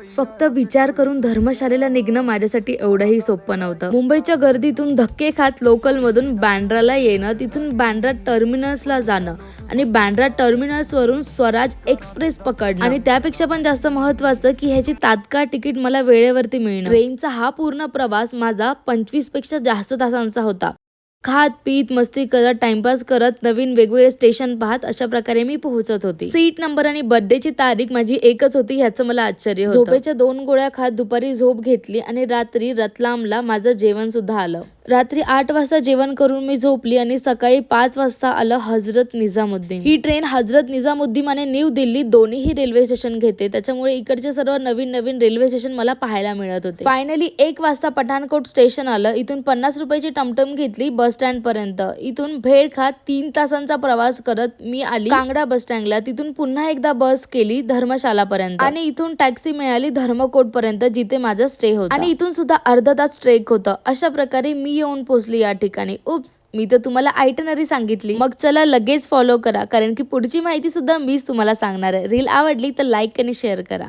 फक्त विचार करून धर्मशालेला निघणं माझ्यासाठी एवढंही सोपं नव्हतं. मुंबईच्या गर्दीतून धक्के खात लोकलमधून बँड्राला येणं, तिथून बँड्रा टर्मिनसला जाणं आणि बँड्रा टर्मिनसवरून स्वराज एक्सप्रेस पकडणं आणि त्यापेक्षा पण जास्त महत्वाचं की ह्याची तात्काळ तिकीट मला वेळेवरती मिळणं. ट्रेनचा हा पूर्ण प्रवास माझा 25 पेक्षा जास्त तासांचा होता. खात पीत मस्ती करत टाइमपास करत नवीन वेगवेगळे स्टेशन पाहत अशा प्रकारे मी पोहोचत होती. सीट नंबर आणि बर्थडेची तारीख माझी एकच होती ह्याचं मला आश्चर्य होतं. झोपेच्या 2 गोळ्या खात दुपारी झोप घेतली आणि रात्री रतलामला माझं जेवण सुद्धा आलं. रात्री 8 वाजता जेवण करून मी झोपली आणि सकाळी 5 वाजता आलं हजरत निजामुद्दीन. ही ट्रेन हजरत निजामुद्दीन आणि न्यू दिल्ली दोन्ही रेल्वे स्टेशन घेते, त्याच्यामुळे इकडचे सर्व नवीन नवीन रेल्वे स्टेशन मला पाहायला मिळत होते. फायनली 1 वाजता पठाणकोट स्टेशन आलं. इथून 50 रुपयाची टमटम घेतली बस स्टँड पर्यंत. इथून भेळ खात 3 तासांचा प्रवास करत मी आली कांगडा बस स्टँडला. तिथून पुन्हा एकदा बस केली धर्मशाला पर्यंत आणि इथून टॅक्सी मिळाली धर्मकोट पर्यंत जिथे माझा स्टे होता आणि इथून सुद्धा अर्धा तास ट्रेक होतं. अशा प्रकारे मी येऊन पोहोचली या ठिकाणी. उप्स, मी तर तुम्हाला आयटनरी सांगितली. मग चला लगेच फॉलो करा, कारण की पुढची माहिती सुद्धा मीच तुम्हाला सांगणार आहे. रील आवडली तर लाईक आणि शेअर करा.